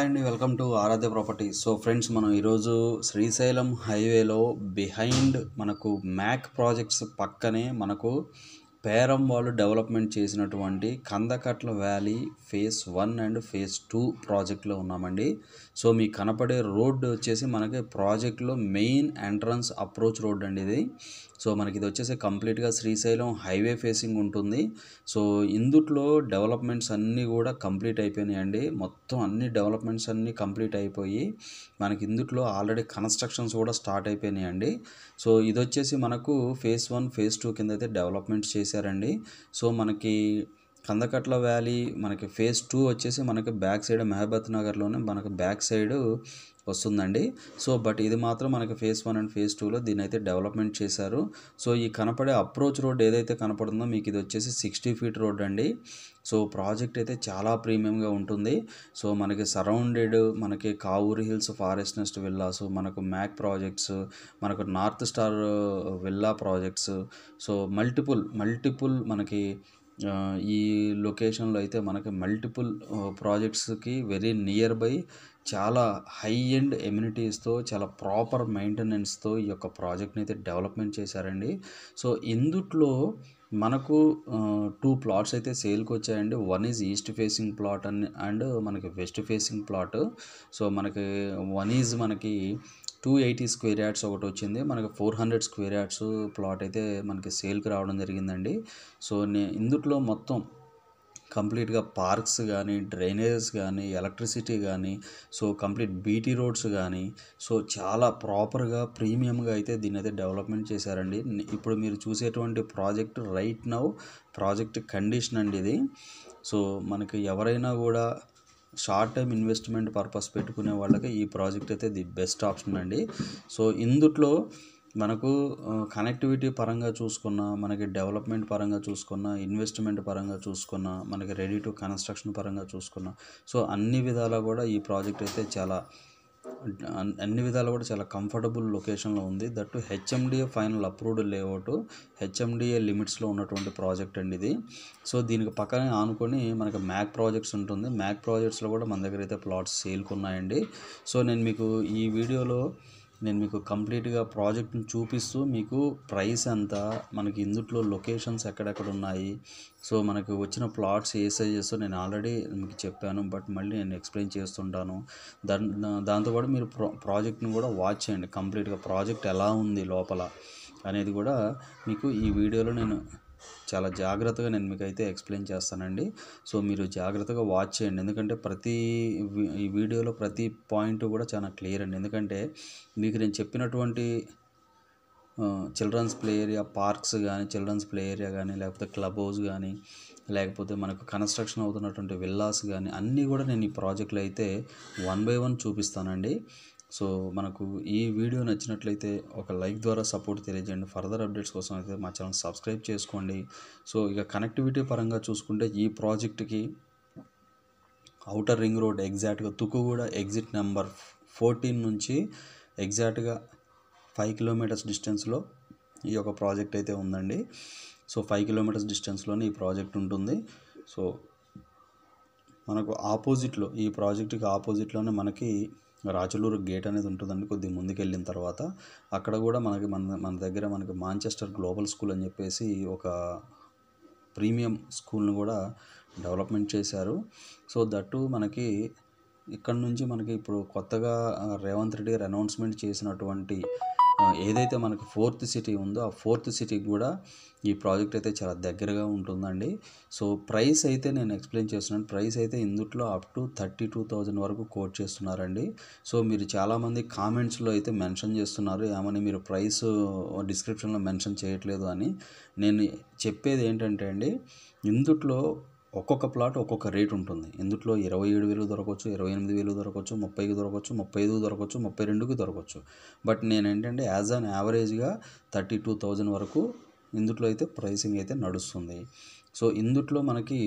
Hi అండి, welcome to Aradhya properties. So friends, మనం ఈరోజు శ్రీశైలం హైవేలో బిహైండ్ మనకు మ్యాక్ ప్రాజెక్ట్స్ పక్కనే మనకు పేరం వాళ్ళు డెవలప్మెంట్ చేసినటువంటి Kandakatla valley phase 1 and phase 2 ప్రాజెక్ట్లో ఉన్నామండి. సో మీకు కనపడే రోడ్డు వచ్చేసి మనకి ప్రాజెక్ట్లో మెయిన్ ఎంట్రన్స్ అప్రోచ్ రోడ్ అండి ఇది. సో మనకి ఇది వచ్చేసి కంప్లీట్గా శ్రీశైలం హైవే ఫేసింగ్ ఉంటుంది. సో ఇందుట్లో డెవలప్మెంట్స్ అన్నీ కూడా కంప్లీట్ అయిపోయినాయండి. మొత్తం అన్ని డెవలప్మెంట్స్ అన్నీ కంప్లీట్ అయిపోయి మనకి ఇందుట్లో ఆల్రెడీ కన్స్ట్రక్షన్స్ కూడా స్టార్ట్ అయిపోయినాయండి. సో ఇది వచ్చేసి మనకు ఫేజ్ 1 ఫేజ్ 2 కింద అయితే డెవలప్మెంట్స్ చేశారండి. సో మనకి కందకట్ల వ్యాలీ మనకి ఫేజ్ 2 వచ్చేసి మనకి బ్యాక్ సైడ్ మహబత్ నగర్లోనే మనకి బ్యాక్ సైడ్ వస్తుందండి. సో బట్ ఇది మాత్రం మనకి ఫేజ్ 1 అండ్ ఫేజ్ 2లో దీని అయితే డెవలప్మెంట్ చేశారు. సో ఈ కనపడే అప్రోచ్ రోడ్ ఏదైతే కనపడుతుందో మీకు ఇది వచ్చేసి 60 ఫీట్ రోడ్ అండి. సో ప్రాజెక్ట్ అయితే చాలా ప్రీమియంగా ఉంటుంది. సో మనకి సరౌండెడ్ మనకి Kavuri Hills Forest Nest Villas, మనకు మ్యాక్ ప్రాజెక్ట్స్, మనకు North Star villa projects, so multiple మనకి ఈ లొకేషన్లో అయితే మనకి మల్టిపుల్ ప్రాజెక్ట్స్కి వెరీ నియర్ బై చాలా హై ఎండ్ ఎమ్యూనిటీస్తో చాలా ప్రాపర్ మెయింటెనెన్స్తో ఈ యొక్క ప్రాజెక్ట్ని అయితే డెవలప్మెంట్ చేశారండి. సో ఇందుట్లో మనకు 2 ప్లాట్స్ అయితే సేల్కి వచ్చాయండి. One is east facing plot and మనకి వెస్ట్ ఫేసింగ్ ప్లాట్. సో మనకి వన్ ఈజ్ మనకి 280 స్క్వేర్ యార్డ్స్ ఒకటి వచ్చింది. మనకి 400 స్క్వేర్ యార్డ్స్ ప్లాట్ అయితే మనకి సేల్కి రావడం జరిగిందండి. సో ఇందుట్లో మొత్తం కంప్లీట్గా పార్క్స్ కానీ, డ్రైనేజెస్ కానీ, ఎలక్ట్రిసిటీ కానీ, సో కంప్లీట్ బీటీ రోడ్స్ కానీ, సో చాలా ప్రాపర్గా ప్రీమియంగా అయితే దీన్ని అయితే డెవలప్మెంట్ చేశారండి. ఇప్పుడు మీరు చూసేటువంటి project right now project condition అండి ఇది. సో మనకి ఎవరైనా కూడా షార్ట్ టైం ఇన్వెస్ట్మెంట్ పర్పస్ పెట్టుకునే వాళ్ళకి ఈ ప్రాజెక్ట్ అయితే ది బెస్ట్ ఆప్షన్ అండి. సో ఇందుట్లో మనకు కనెక్టివిటీ పరంగా చూసుకున్న, మనకి డెవలప్మెంట్ పరంగా చూసుకున్న, ఇన్వెస్ట్మెంట్ పరంగా చూసుకున్న, మనకి రెడీ టు కన్స్ట్రక్షన్ పరంగా చూసుకున్న, సో అన్ని విధాలా కూడా ఈ ప్రాజెక్ట్ అయితే అన్ని విధాలు కూడా చాలా కంఫర్టబుల్ లొకేషన్లో ఉంది. That HMDA final approved layout, HMDA లిమిట్స్లో ఉన్నటువంటి ప్రాజెక్ట్ అండి ఇది. సో దీనికి పక్కనే ఆనుకొని మనకి మ్యాక్ ప్రాజెక్ట్స్ ఉంటుంది. మ్యాక్ ప్రాజెక్ట్స్లో కూడా మన దగ్గర అయితే ప్లాట్స్ సేల్కి ఉన్నాయండి. సో నేను మీకు ఈ వీడియోలో కంప్లీట్గా ప్రాజెక్ట్ని చూపిస్తూ మీకు ప్రైస్ ఎంత, మనకి ఇందుట్లో లొకేషన్స్ ఎక్కడెక్కడ ఉన్నాయి, సో మనకి వచ్చిన ప్లాట్స్ ఏ సైజెస్ నేను ఆల్రెడీ మీకు చెప్పాను, బట్ మళ్ళీ నేను ఎక్స్ప్లెయిన్ చేస్తుంటాను. దాంతోపాటు మీరు ప్రాజెక్ట్ని కూడా వాచ్ చేయండి. కంప్లీట్గా ప్రాజెక్ట్ ఎలా ఉంది లోపల అనేది కూడా మీకు ఈ వీడియోలో నేను చాలా జాగ్రత్తగా మీకు అయితే ఎక్స్ప్లెయిన్ చేస్తానండి. సో మీరు జాగ్రత్తగా వాచ్ చేయండి, ఎందుకంటే ఈ వీడియోలో ప్రతి పాయింట్ కూడా చాలా క్లియర్ అండి. ఎందుకంటే మీకు నేను చెప్పినటువంటి చిల్డ్రన్స్ ప్లే ఏరియా పార్క్స్ కానీ, చిల్డ్రన్స్ ప్లే ఏరియా కానీ, లేకపోతే క్లబ్ హౌస్ కానీ, లేకపోతే మనకు కన్స్ట్రక్షన్ అవుతున్నటువంటి విల్లాస్ కానీ అన్నీ కూడా నేను ఈ ప్రాజెక్ట్లో అయితే 1 బై 1 చూపిస్తానండి. సో మనకు ఈ వీడియో నచ్చినట్లయితే ఒక లైక్ ద్వారా సపోర్ట్ తెలియజేయండి. ఫర్దర్ అప్డేట్స్ కోసం అయితే మా ఛానల్ సబ్స్క్రైబ్ చేసుకోండి. సో ఇక కనెక్టివిటీ పరంగా చూసుకుంటే ఈ ప్రాజెక్ట్కి ఔటర్ రింగ్ రోడ్ ఎగ్జాక్ట్గా తుకుగూడ ఎగ్జిట్ నెంబర్ 14 నుంచి ఎగ్జాక్ట్గా 5 కిలోమీటర్స్ డిస్టెన్స్లో ఈ యొక్క ప్రాజెక్ట్ అయితే ఉందండి. సో 5 కిలోమీటర్స్ డిస్టెన్స్లోనే ఈ ప్రాజెక్ట్ ఉంటుంది. సో మనకు ఆపోజిట్లో, ఈ ప్రాజెక్ట్కి ఆపోజిట్లోనే మనకి రాచలూరు గేట్ అనేది ఉంటుందండి. కొద్దిగా ముందుకెళ్ళిన తర్వాత అక్కడ కూడా మన దగ్గర మనకి మాంచెస్టర్ గ్లోబల్ స్కూల్ అని చెప్పేసి ఒక ప్రీమియం స్కూల్ని కూడా డెవలప్మెంట్ చేశారు. సో దట్టు మనకి ఇక్కడ నుంచి మనకి ఇప్పుడు కొత్తగా రేవంత్ రెడ్డి గారు అనౌన్స్మెంట్ చేసినటువంటి ఏదైతే మనకి 4th సిటీ ఉందో ఆ 4th సిటీకి కూడా ఈ ప్రాజెక్ట్ అయితే చాలా దగ్గరగా ఉంటుందండి. సో ప్రైస్ అయితే నేను ఎక్స్ప్లెయిన్ చేస్తున్నాను. ప్రైస్ అయితే ఇందుట్లో అప్ టు 32,000 వరకు కోట్ చేస్తున్నారండి. సో మీరు చాలామంది కామెంట్స్లో అయితే మెన్షన్ చేస్తున్నారు, ఏమని మీరు ప్రైస్ డిస్క్రిప్షన్లో మెన్షన్ చేయట్లేదు అని. నేను చెప్పేది ఏంటంటే అండి, ఇందుట్లో ఒక్కొక్క ప్లాట్ ఒక్కొక్క రేట్ ఉంటుంది. ఇందుట్లో 27,000 దొరకవచ్చు, 28,000 దొరకవచ్చు, 30కి దొరకవచ్చు, 35కి దొరకవచ్చు, 32కి దొరకవచ్చు. బట్ నేనేంటంటే యాజ్ అన్ యావరేజ్గా 32,000 వరకు ఇందుట్లో అయితే ప్రైసింగ్ అయితే నడుస్తుంది. సో ఇందుట్లో మనకి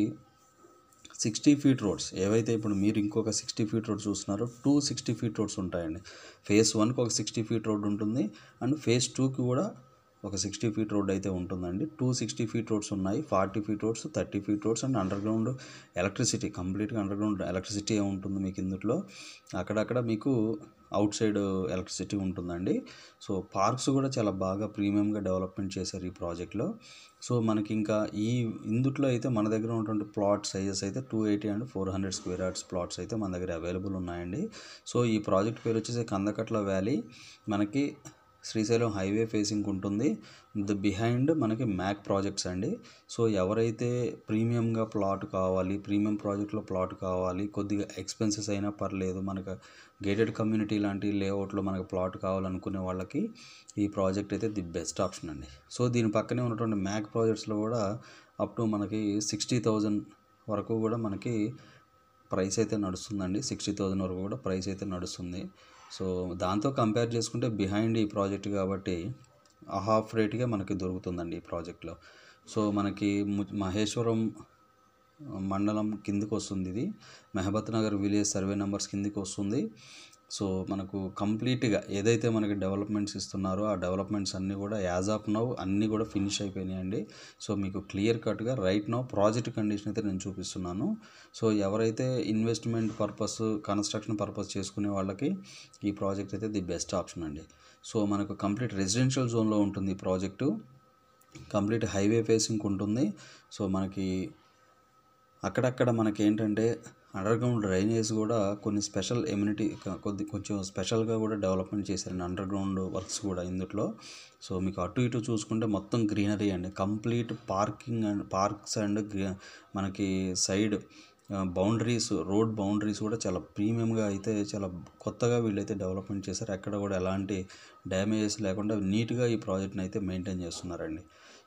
60 ఫీట్ రోడ్స్ ఏవైతే ఇప్పుడు మీరు ఇంకొక 60 ఫీట్ రోడ్ చూస్తున్నారో 2 60 ఫీట్ రోడ్స్ ఉంటాయండి. ఫేజ్ 1కి ఒక 60 ఫీట్ రోడ్ ఉంటుంది అండ్ ఫేజ్ 2కి కూడా ఒక 60 ఫీట్ రోడ్ అయితే ఉంటుందండి. 260 ఫీట్ రోడ్స్ ఉన్నాయి, 40 feet roads, 30 feet roads and under ground electricity, కంప్లీట్గా అండర్ గ్రౌండ్ ఎలక్ట్రిసిటీ ఉంటుంది మీకు ఇందులో. అక్కడక్కడ మీకు అవుట్ సైడ్ ఎలక్ట్రిసిటీ ఉంటుందండి. సో పార్క్స్ కూడా చాలా బాగా ప్రీమియంగా డెవలప్మెంట్ చేశారు ఈ ప్రాజెక్ట్లో. సో మనకి ఇంకా ఇందుట్లో అయితే మన దగ్గర ఉన్నటువంటి ప్లాట్ సైజెస్ అయితే 280 అండ్ 400 స్క్వేర్ యార్డ్స్ ప్లాట్స్ అయితే మన దగ్గర అవైలబుల్ ఉన్నాయండి. సో ఈ ప్రాజెక్ట్ పేరు వచ్చేసి కందకట్ల వ్యాలీ. మనకి శ్రీశైలం హైవే ఫేసింగ్ ఉంటుంది. బిహైండ్ మనకి మ్యాక్ ప్రాజెక్ట్స్ అండి. సో ఎవరైతే ప్రీమియంగా ప్లాట్ కావాలి, ప్రీమియం ప్రాజెక్ట్లో ప్లాట్ కావాలి, కొద్దిగా ఎక్స్పెన్సెస్ అయినా పర్లేదు, మనకు గేటెడ్ కమ్యూనిటీ లాంటి లేఅవుట్లో మనకు ప్లాట్ కావాలనుకునే వాళ్ళకి ఈ ప్రాజెక్ట్ అయితే ది బెస్ట్ ఆప్షన్ అండి. సో దీని పక్కనే ఉన్నటువంటి మ్యాక్ ప్రాజెక్ట్స్లో కూడా అప్ టు మనకి 60,000 వరకు కూడా మనకి ప్రైస్ అయితే నడుస్తుందండి. 60,000 వరకు కూడా ప్రైస్ అయితే నడుస్తుంది. సో దాంతో కంపేర్ చేసుకుంటే బిహైండ్ ఈ ప్రాజెక్ట్ కాబట్టి హాఫ్ రేట్గా మనకి దొరుకుతుందండి ఈ ప్రాజెక్ట్లో. సో మనకి మహేశ్వరం మండలం కిందికి వస్తుంది, ఇది మెహబత్ నగర్ విలేజ్ సర్వే నెంబర్స్ కిందికి వస్తుంది. సో మనకు కంప్లీట్గా ఏదైతే మనకి డెవలప్మెంట్స్ ఇస్తున్నారో ఆ డెవలప్మెంట్స్ అన్నీ కూడా యాజ్ ఆఫ్ నౌ అన్నీ కూడా ఫినిష్ అయిపోయినాయండి. సో మీకు క్లియర్ కట్గా రైట్ నౌ ప్రాజెక్ట్ కండిషన్ అయితే నేను చూపిస్తున్నాను. సో ఎవరైతే ఇన్వెస్ట్మెంట్ పర్పస్, కన్స్ట్రక్షన్ పర్పస్ చేసుకునే వాళ్ళకి ఈ ప్రాజెక్ట్ అయితే ది బెస్ట్ ఆప్షన్ అండి. సో మనకు కంప్లీట్ రెసిడెన్షియల్ జోన్లో ఉంటుంది ఈ ప్రాజెక్టు, కంప్లీట్ హైవే ఫేసింగ్ ఉంటుంది. సో మనకి అక్కడక్కడ మనకి ఏంటంటే అండర్ గ్రౌండ్ డ్రైనేజ్ కూడా కొన్ని స్పెషల్ ఎమ్యూనిటీ కొంచెం స్పెషల్గా కూడా డెవలప్మెంట్ చేశారండి అండర్ గ్రౌండ్ వర్క్స్ కూడా ఇందులో. సో మీకు అటు ఇటు చూసుకుంటే మొత్తం గ్రీనరీ అండి, complete parking and parks and మనకి సైడ్ బౌండరీస్, రోడ్ బౌండరీస్ కూడా చాలా ప్రీమియంగా అయితే చాలా కొత్తగా వీళ్ళైతే డెవలప్మెంట్ చేశారు. ఎక్కడ కూడా ఎలాంటి డ్యామేజెస్ లేకుండా నీట్గా ఈ ప్రాజెక్ట్ని అయితే మెయింటైన్ చేస్తున్నారండి.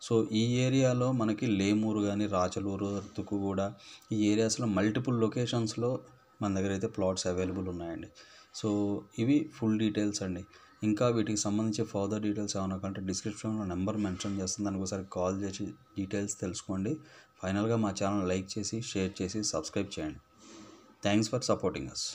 సో ఈ ఏరియాలో మనకి లేమూరు కానీ, రాచలూరు, తుక్కుగూడ, ఈ ఏరియాస్లో మల్టిపుల్ లొకేషన్స్లో మన దగ్గర అయితే ప్లాట్స్ అవైలబుల్ ఉన్నాయండి. సో ఇవి ఫుల్ డీటెయిల్స్ అండి. ఇంకా వీటికి సంబంధించి ఫర్దర్ డీటెయిల్స్ ఏమైనా కంటే డిస్క్రిప్షన్లో నెంబర్ మెన్షన్ చేస్తుంది, దానికి ఒకసారి కాల్ చేసి డీటెయిల్స్ తెలుసుకోండి. ఫైనల్గా మా ఛానల్ లైక్ చేసి, షేర్ చేసి, సబ్స్క్రైబ్ చేయండి. Thanks for supporting us.